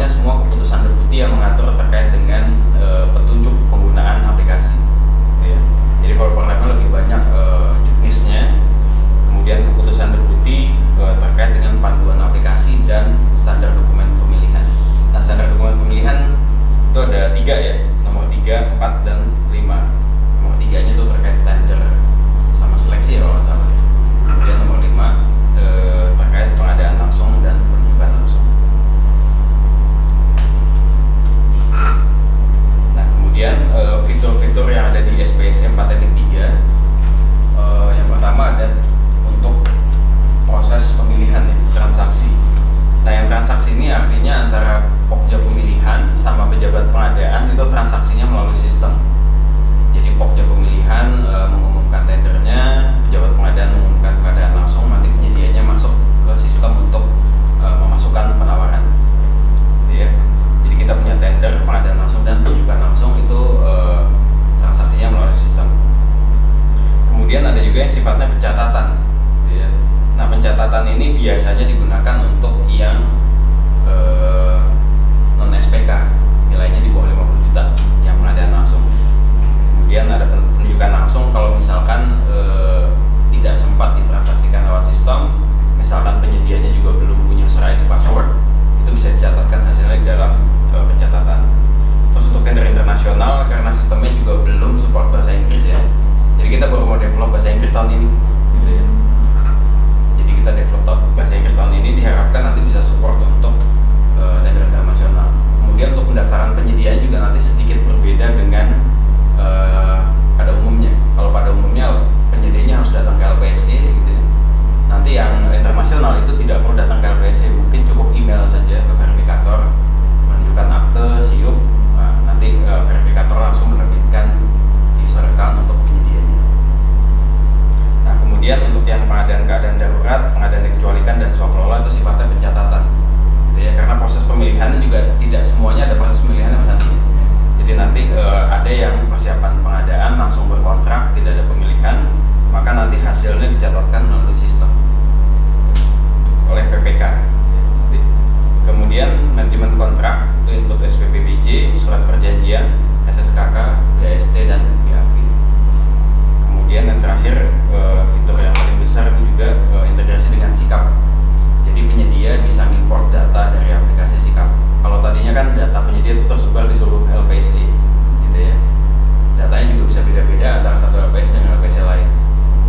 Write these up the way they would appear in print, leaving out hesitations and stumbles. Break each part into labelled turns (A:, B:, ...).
A: semua keputusan deputi yang mengatur terkait dengan petunjuk penggunaan aplikasi, gitu ya. Jadi kalau Parlemen lebih banyak juknisnya, kemudian keputusan deputi terkait dengan panduan aplikasi dan standar dokumen pemilihan. Nah, standar dokumen pemilihan itu ada 3 ya, nomor 3, 4, dan 5. Nomor 3-nya itu terkait tender sama seleksi ya kalau nggak salah. Kemudian nomor 5 terkait pengadaan langsung dan penunjukan langsung. Nah, kemudian fitur-fitur yang ada di SPSE 4.3, yang pertama ada untuk proses pemilihan ya, transaksi. Nah, yang transaksi ini artinya antara Pokja pemilihan sama pejabat pengadaan itu transaksinya melalui sistem. Jadi Pokja pemilihan mengumumkan tendernya, pejabat pengadaan mengumumkan pengadaan langsung, nanti penyedianya masuk ke sistem untuk memasukkan penawaran, gitu ya. Jadi kita punya tender, pengadaan langsung, dan penunjukan langsung itu transaksinya melalui sistem. Kemudian ada juga yang sifatnya pencatatan, gitu ya. Nah, pencatatan ini biasanya digunakan untuk yang non SPK, nilainya di bawah 50 juta, yang pengadaan langsung. Kemudian ada penunjukan langsung kalau misalkan tidak sempat ditransaksikan lewat sistem, misalkan penyedianya juga belum punya user ID password, itu bisa dicatatkan hasilnya di dalam pencatatan. Terus untuk tender internasional, karena sistemnya juga belum support bahasa Inggris ya, jadi kita baru mau develop bahasa Inggris tahun ini, gitu ya. Jadi kita develop bahasa Inggris tahun ini, diharapkan nanti bisa support untuk tender internasional. Kemudian untuk pendaftaran penyedia juga nanti sedikit berbeda dengan pada umumnya. Kalau pada umumnya penyedianya harus datang ke LPSE, gitu ya. Nanti yang internasional itu tidak perlu datang ke LPSE, mungkin cukup email saja ke verifikator, menunjukkan akte, siup, nanti verifikator langsung menerbitkan user account untuk penyedianya. Nah, kemudian untuk yang pengadaan keadaan darurat, pengadaan dikecualikan, dan swaklola itu sifatnya pencatatan, gitu ya. Karena proses pemilihannya juga tidak semuanya ada proses pemilihannya Mas Andi. Jadi nanti ada yang persiapan pengadaan langsung berkontrak, tidak ada pemilihan, maka nanti hasilnya dicatatkan melalui sistem oleh PPK. Kemudian manajemen kontrak itu untuk SPPBJ, surat perjanjian, SSKK, DST, dan PAP. Kemudian yang terakhir, fitur yang paling besar ini juga integrasi dengan Sikap. Jadi penyedia bisa import data dari aplikasi Sikap. Kalau tadinya kan data penyedia itu tersebar di seluruh LPSE, gitu ya. Datanya juga bisa beda-beda antara satu LPSE dengan LPSE lain.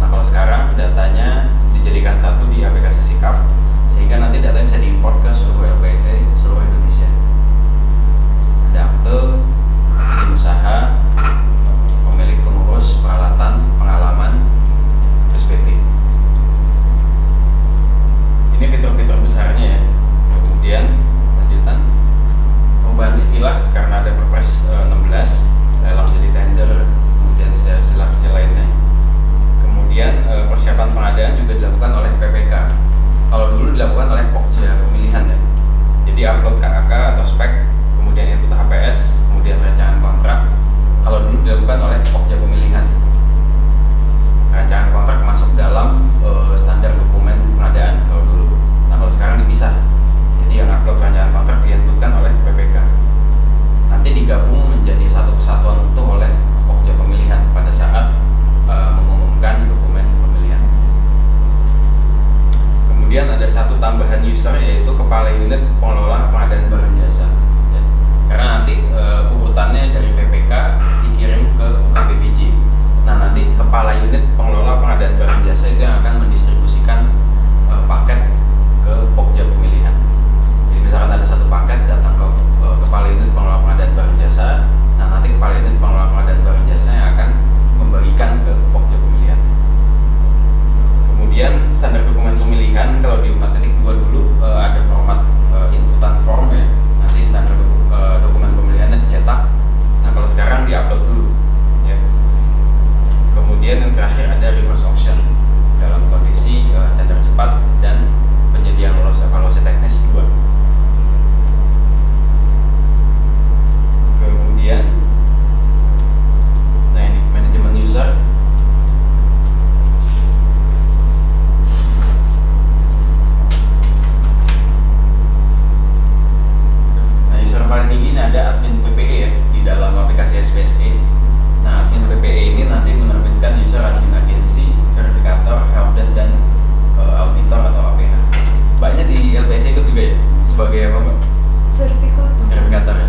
A: Nah, kalau sekarang datanya dijadikan satu di aplikasi Sikap, sehingga nanti datanya bisa diimport ke seluruh LPSE seluruh Indonesia. Ada akte, izin usaha, pemilik pengurus, peralatan, pengalaman, SPT. Ini fitur-fitur besarnya ya. Kemudian lanjutan perubahan istilah karena ada Perpres 16 dalam jadi tender, kemudian istilah kecil lainnya. Kemudian persiapan pengadaan juga dilakukan oleh PPK. Kalau dulu dilakukan oleh Pokja pemilihan ya. Jadi upload KAK atau spek, kemudian input HPS, kemudian rancangan kontrak. Kalau dulu dilakukan oleh Pokja pemilihan. Rancangan kontrak masuk dalam standar dokumen pengadaan kalau dulu. Nah, kalau sekarang dipisah. Jadi yang upload rancangan kontrak diinputkan oleh PPK. Nanti digabung menjadi satu kesatuan utuh oleh Pokja pemilihan pada saat mengumumkan dokumen pemilihan. Kemudian ada satu tambahan user, yaitu kepala unit pengelola pengadaan barang jasa ya. Karena nanti urutannya dari PPK dikirim ke UKPBJ. Nah, nanti kepala unit pengelola pengadaan barang jasa itu yang akan mendistribusikan paket ke Pokja pemilihan. Jadi misalkan ada satu paket datang ke kepala unit pengelola pengadaan barang jasa, nah nanti kepala unit pengelola pengadaan barang jasa yang akan membagikan ke Pokja pemilihan. Kemudian standar dokumen pemilihan kalau di 4.2 dulu ada format inputan form ya. sebagai apa Mbak? Verifikator ya.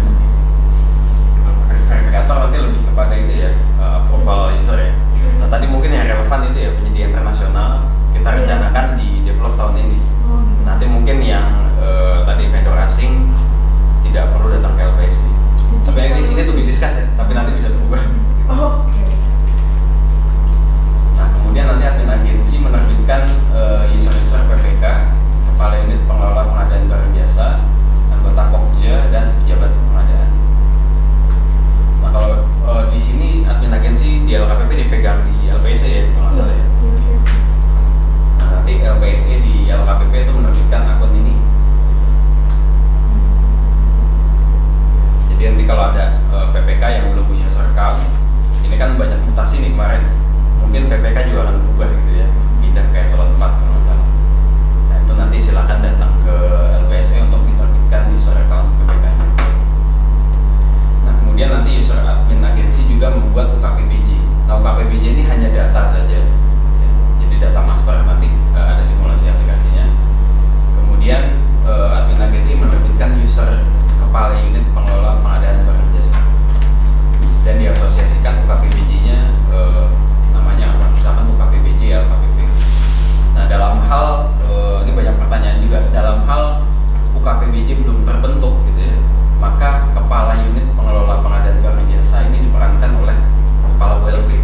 A: Verifikator nanti lebih kepada itu ya, approval user ya. Nah tadi mungkin yang relevan itu ya penyedia internasional kita rencanakan di develop tahun ini. Nanti mungkin yang tadi vendor asing tidak perlu datang ke LPSI. Tapi ini tuh discuss ya, tapi nanti bisa berubah. Nah kemudian nanti admin agensi menerbitkan user-user PPK, kepala unit pengelola pengadaan barang jasa, anggota Pokja dan pejabat pengadaan. Nah kalau di sini admin agensi di LKPP dipegang di LPSC ya kalau nggak salah ya. Nah nanti LPSC di LKPP itu menerbitkan akun ini. Jadi nanti kalau ada PPK yang belum punya user account, ini kan banyak mutasi nih kemarin. Mungkin PPK juga akan berubah gitu ya, pindah ke eselon 4 kalau nggak salah. Nah itu nanti silakan datang ke LPSC untuk diterbitkan user account PPK. Nah kemudian nanti user admin agensi juga membuat UKPBJ. Nah UKPBJ ini hanya data saja, ya. Jadi data master, nanti ada simulasi aplikasinya. Kemudian admin agensi menerbitkan user kepala unit pengelola pengadaan barang jasa dan diasosiasikan UKPBJ-nya namanya apa? Misalkan UKPBJ LKPP. Nah dalam hal ini banyak pertanyaan juga, dalam hal UKPBJ belum terbentuk gitu ya, maka kepala unit pengelola pengadaan barang jasa ini diperankan oleh kepala WLP.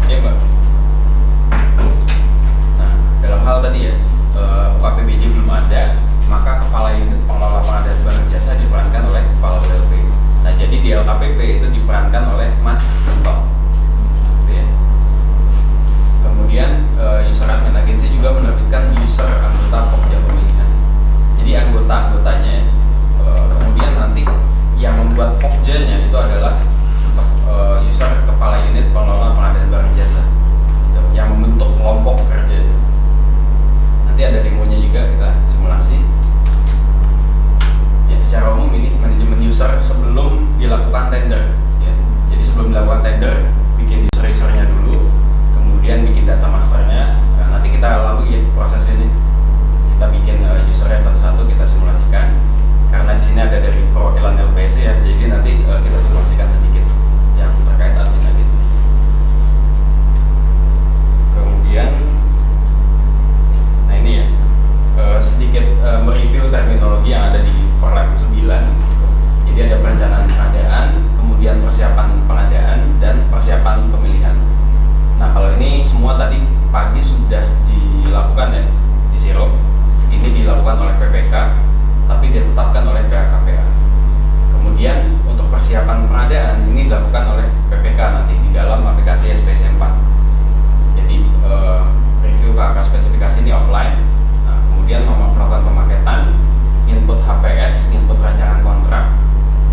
A: Ya Mbak. Nah dalam hal tadi ya UKPBJ belum ada, maka kepala unit pengelola pengadaan barang jasa diperankan oleh kepala WLP. Nah jadi di LKPP itu diperankan oleh Mas Gentong. Gitu ya. Kemudian user admin agensi juga menerbitkan user anggota Pokja pemilihan. Jadi anggota-anggotanya kemudian nanti yang membuat Pokjanya itu adalah user kepala unit pengelola pengadaan barang jasa gitu, yang membentuk kelompok kerja. Nanti ada demonya juga, kita simulasi. Ya, secara umum ini manajemen user sebelum dilakukan tender ya. Jadi sebelum dilakukan tender bikin user-usernya dulu, kemudian bikin data masternya. Nah, nanti kita lalui ya proses ini. Kita bikin usernya satu-satu, kita simulasikan. Karena di sini ada dari perwakilan LPSC ya, jadi nanti kita simulasikan sedikit yang terkait admin agensi. Kemudian, nah ini ya sedikit mereview terminologi yang ada di Perlab 9. Jadi ada perencanaan pengadaan, kemudian persiapan pengadaan dan persiapan pemilihan. Nah kalau ini semua tadi pagi sudah dilakukan ya di Zero. Ini dilakukan oleh PPK, tapi ditetapkan oleh PHKPA. Kemudian untuk persiapan pengadaan ini dilakukan oleh PPK nanti di dalam aplikasi SPC 4. Jadi review KK spesifikasi ini offline. Nah, kemudian melakukan pemaketan, input HPS, input rancangan kontrak,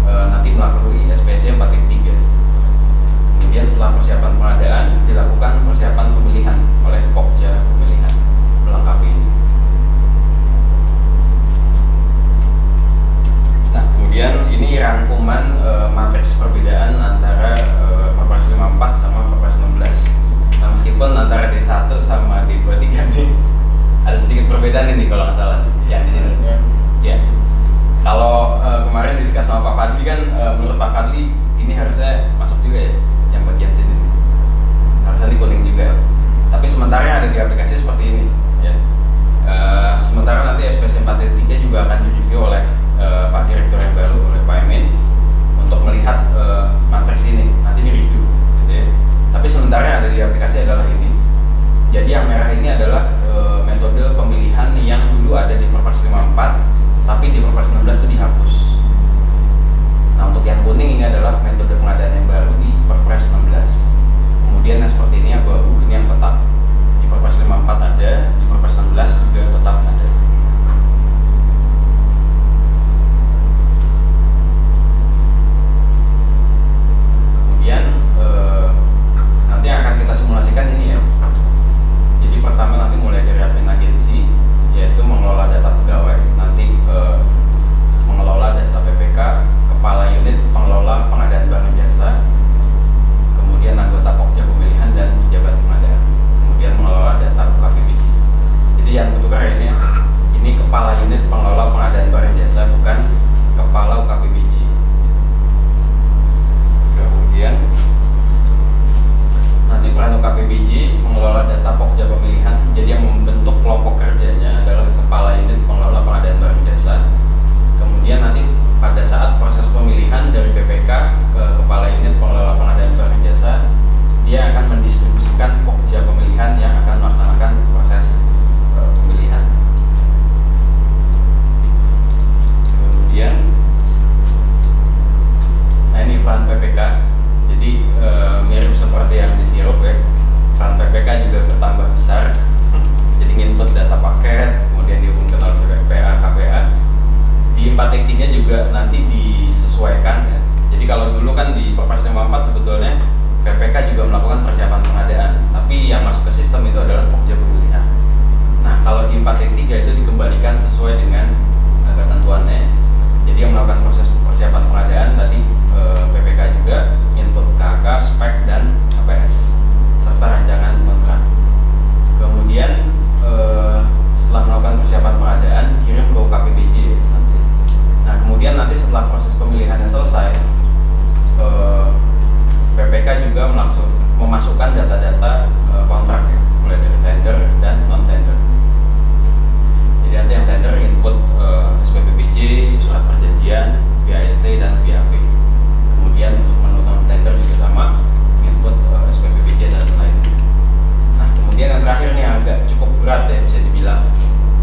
A: nanti melalui SPC 4.3. Kemudian setelah persiapan pengadaan dilakukan persiapan pemilihan oleh Pokja pemilihan melengkapi ini. Nah kemudian ini rangkuman matriks perbedaan antara Perpres 54 sama Perpres 16. Nah meskipun antara D1 sama D23 nih ada sedikit perbedaan ini kalau nggak salah yang di sini. Ya. Kalau kemarin diskus sama Pak Fadli kan menurut Pak Fadli ini harusnya masuk juga ya yang bagian sini. Harusnya di kuning juga. Tapi sementara yang ada di aplikasi seperti ini ya. Sementara nanti SPC 4.3 juga akan direview oleh Pak Direktur yang baru, oleh Pak Emin, untuk melihat matriks ini nanti di review gitu ya. Tapi sementara yang ada di aplikasi adalah ini. Jadi yang merah ini adalah metode pemilihan yang dulu ada di Perpres 54, tapi di Perpres 16 itu dihapus. Nah untuk yang kuning ini adalah metode pengadaan yang baru di Perpres 16. Kemudian yang seperti ini abu-abu ini yang tetap di Perpres 54 ada, di Perpres 16 juga tetap ada. Kemudian nanti akan kita simulasikan ini ya. Jadi pertama nanti mulai dari admin agensi, yaitu mengelola data pegawai, nanti mengelola data PPK, kepala unit pengelola pengadaan barang jasa, kemudian anggota Pokja pemilihan dan pejabat pengadaan, kemudian mengelola data UKPBJ. Jadi yang bertukar ini ya. kepala unit pengelola pengadaan barang jasa, bukan kepala UKPBJ. Kemudian nanti peran UKPBJ mengelola data pokja pemilihan. Jadi yang membentuk kelompok kerjanya adalah kepala unit pengelola pengadaan barang jasa. Kemudian nanti pada saat proses pemilihan dari PPK ke kepala unit pengelola pengadaan barang jasa, dia akan mendistribusikan pokja pemilihan yang akan melaksanakan proses pemilihan. Kemudian, nah ini peran PPK. Jadi mirip seperti yang di sirup ya. Peran PPK juga bertambah besar. Jadi input data paket, kemudian dihubungkan oleh PA, KPA. Di 4.3 juga nanti disesuaikan ya. Jadi kalau dulu kan di Perpres 54 sebetulnya PPK juga melakukan persiapan pengadaan, tapi yang masuk ke sistem itu adalah pokja pemilihan. Nah, kalau di 4.3 itu dikembalikan sesuai dengan ketentuannya. Jadi yang melakukan proses persiapan pengadaan tadi PPK juga, input KK, spek, dan KPS serta rancangan kontrak. Kemudian setelah melakukan persiapan pengadaan kirim ke UKPBJ nanti. Nah, kemudian nanti setelah proses pemilihannya selesai, PPK juga memasukkan data-data kontrak ya, mulai dari tender dan non tender. Jadi nanti yang tender input SPPBJ, surat perjanjian, BAST, dan BAP. Kemudian untuk menu non tender juga sama, input SPPBJ dan lain. Nah, kemudian yang terakhir nih agak cukup berat ya bisa dibilang.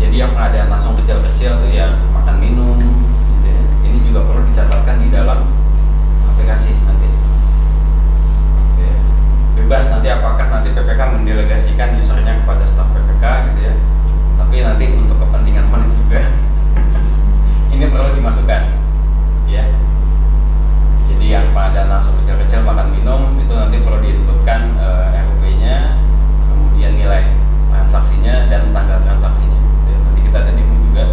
A: Jadi yang pengadaan langsung kecil-kecil tuh yang makan minum gitu ya. Ini juga perlu dicatatkan di dalam aplikasi nanti. Oke. Bebas nanti apakah nanti PPK mendelegasikan usernya kepada staf PPK gitu ya. Tapi nanti untuk kepentingan mana juga ini perlu dimasukkan ya. Jadi yang pengadaan langsung kecil-kecil makan minum itu nanti perlu diinputkan RUP-nya, kemudian nilai transaksinya dan tanggal transaksinya. Nanti kita ada demo juga.